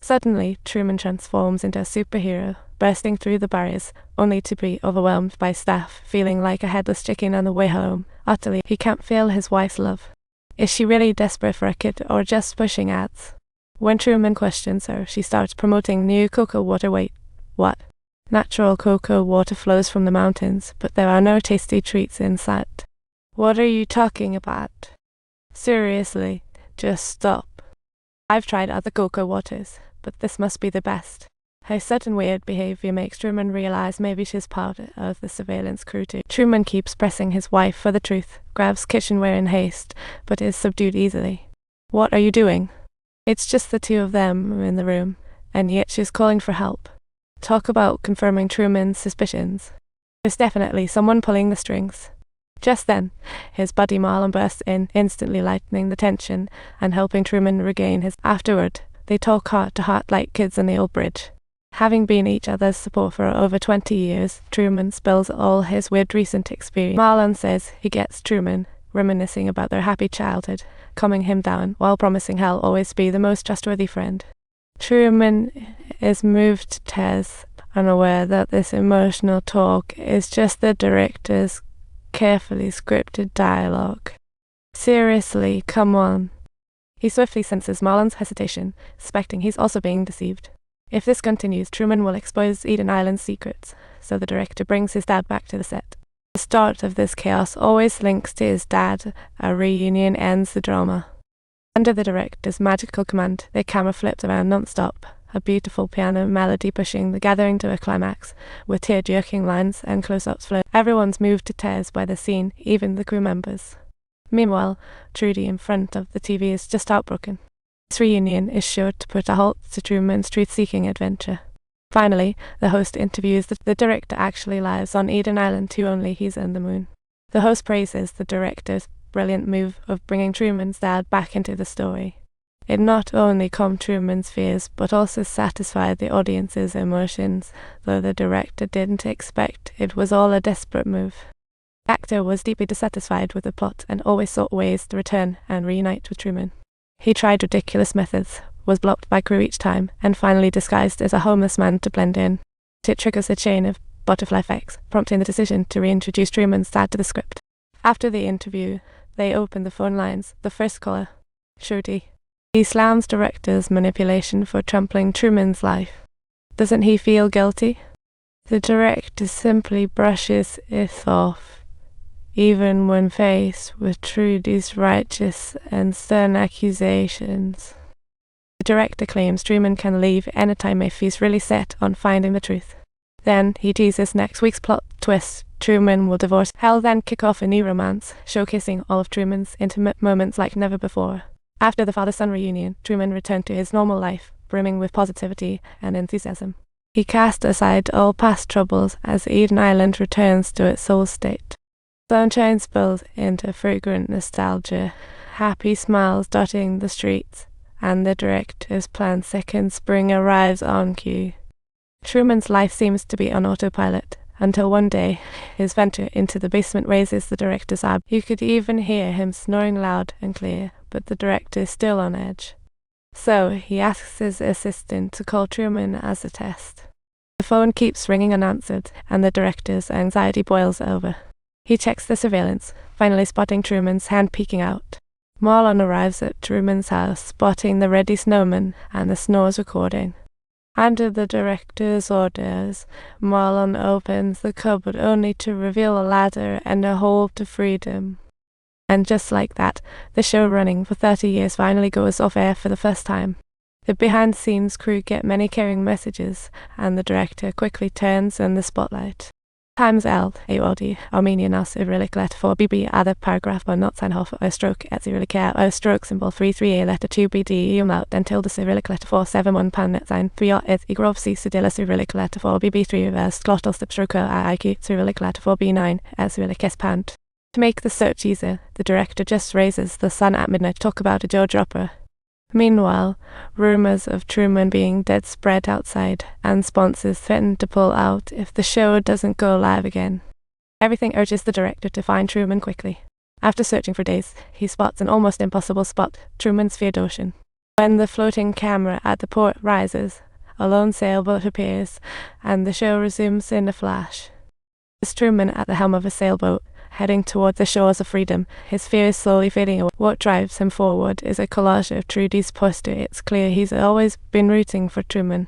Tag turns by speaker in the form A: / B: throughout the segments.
A: Suddenly, Truman transforms into a superhero, bursting through the barriers, only to be overwhelmed by staff, feeling like a headless chicken on the way home. Utterly, he can't feel his wife's love. Is she really desperate for a kid, or just pushing ads? When Truman questions her, she starts promoting new cocoa water. Wait, what? Natural cocoa water flows from the mountains, but there are no tasty treats in sight. What are you talking about? Seriously, just stop. I've tried other cocoa waters, but this must be the best. Her sudden weird behavior makes Truman realize maybe she's part of the surveillance crew too. Truman keeps pressing his wife for the truth, grabs kitchenware in haste, but is subdued easily. What are you doing? It's just the two of them in the room, and yet she's calling for help. Talk about confirming Truman's suspicions. There's definitely someone pulling the strings. Just then, his buddy Marlon bursts in, instantly lightening the tension and helping Truman regain his. Afterward, they talk heart to heart like kids in the old bridge. Having been each other's support for over 20 years, Truman spills all his weird recent experience. Marlon says he gets Truman, reminiscing about their happy childhood, calming him down while promising he'll always be the most trustworthy friend. Truman is moved to tears, unaware that this emotional talk is just the director's carefully scripted dialogue. Seriously, come on. He swiftly senses Marlon's hesitation, suspecting he's also being deceived. If this continues, Truman will expose Eden Island's secrets, so the director brings his dad back to the set. The start of this chaos always links to his dad. A reunion ends the drama. Under the director's magical command, the camera flips around non-stop, a beautiful piano melody pushing the gathering to a climax, with tear-jerking lines and close-ups flow. Everyone's moved to tears by the scene, even the crew members. Meanwhile, Trudy in front of the TV is just heartbroken. This reunion is sure to put a halt to Truman's truth-seeking adventure. Finally, the host interviews the director actually lives on Eden Island too, only he's on the moon. The host praises the director's brilliant move of bringing Truman's dad back into the story. It not only calmed Truman's fears, but also satisfied the audience's emotions, though the director didn't expect it was all a desperate move. The actor was deeply dissatisfied with the plot and always sought ways to return and reunite with Truman. He tried ridiculous methods, was blocked by crew each time, and finally disguised as a homeless man to blend in. It triggers a chain of butterfly effects, prompting the decision to reintroduce Truman's dad to the script. After the interview, they open the phone lines. The first caller, Trudy. He slams director's manipulation for trampling Truman's life. Doesn't he feel guilty? The director simply brushes it off, even when faced with Trudy's righteous and stern accusations. The director claims Truman can leave anytime if he's really set on finding the truth. Then he teases next week's plot twist. Truman will divorce. He'll then kick off a new romance, showcasing all of Truman's intimate moments like never before. After the father-son reunion, Truman returned to his normal life, brimming with positivity and enthusiasm. He cast aside all past troubles as Eden Island returns to its soul state. Sunshine spills into fragrant nostalgia, happy smiles dotting the streets, and the director's planned second spring arrives on cue. Truman's life seems to be on autopilot, until one day, his venture into the basement raises the director's eye. You could even hear him snoring loud and clear, but the director is still on edge. So, he asks his assistant to call Truman as a test. The phone keeps ringing unanswered, and the director's anxiety boils over. He checks the surveillance, finally spotting Truman's hand peeking out. Marlon arrives at Truman's house, spotting the ready snowman and the snores recording. Under the director's orders, Marlon opens the cupboard only to reveal a ladder and a hole to freedom. And just like that, the show running for 30 years finally goes off air for the first time. The behind-the-scenes crew get many caring messages, and the director quickly turns in the spotlight. Times L, AOD, Armenian as Cyrillic letter 4 BB, other paragraph or not sign off, or stroke at Cyrillic or stroke symbol 33A letter 2 BD, umlaut, then tilde Cyrillic letter 4 7 1 pound net sign 3 at Igrov C Cedilla Cyrillic letter 4 BB3 reverse, glottal step stroke IQ Cyrillic letter 4 B9 at Cyrillic S pound. To make the search easier, the director just raises the sun at midnight to talk about a jaw dropper. Meanwhile, rumors of Truman being dead spread outside, and sponsors threaten to pull out if the show doesn't go live again. Everything urges the director to find Truman quickly. After searching for days, he spots an almost impossible spot, Truman's feared ocean. When the floating camera at the port rises, a lone sailboat appears, and the show resumes in a flash. It's Truman at the helm of a sailboat, heading toward the shores of freedom. His fear is slowly fading away. What drives him forward is a collage of Trudy's poster. It's clear he's always been rooting for Truman.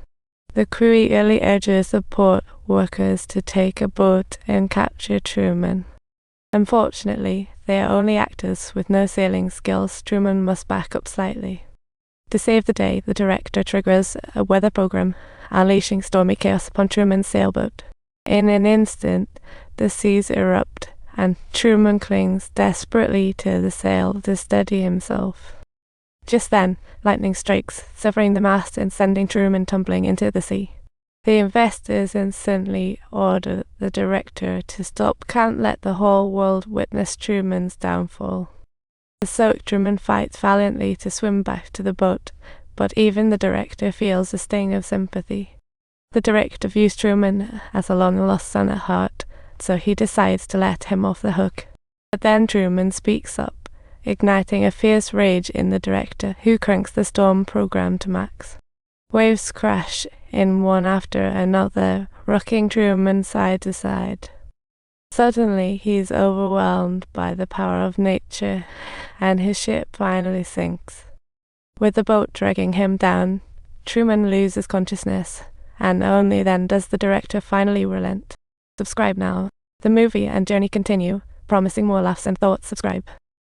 A: The crew eagerly urges the port workers to take a boat and capture Truman. Unfortunately, they are only actors with no sailing skills. Truman must back up slightly. To save the day, the director triggers a weather program, unleashing stormy chaos upon Truman's sailboat. In an instant, the seas erupt, and Truman clings desperately to the sail to steady himself. Just then, lightning strikes, severing the mast and sending Truman tumbling into the sea. The investors instantly order the director to stop. Can't let the whole world witness Truman's downfall. The soaked Truman fights valiantly to swim back to the boat, but even the director feels a sting of sympathy. The director views Truman as a long-lost son at heart, so he decides to let him off the hook. But then Truman speaks up, igniting a fierce rage in the director, who cranks the storm program to max. Waves crash in one after another, rocking Truman side to side. Suddenly, he's overwhelmed by the power of nature, and his ship finally sinks. With the boat dragging him down, Truman loses consciousness, and only then does the director finally relent. Subscribe now. The movie and journey continue, promising more laughs and thoughts. Subscribe.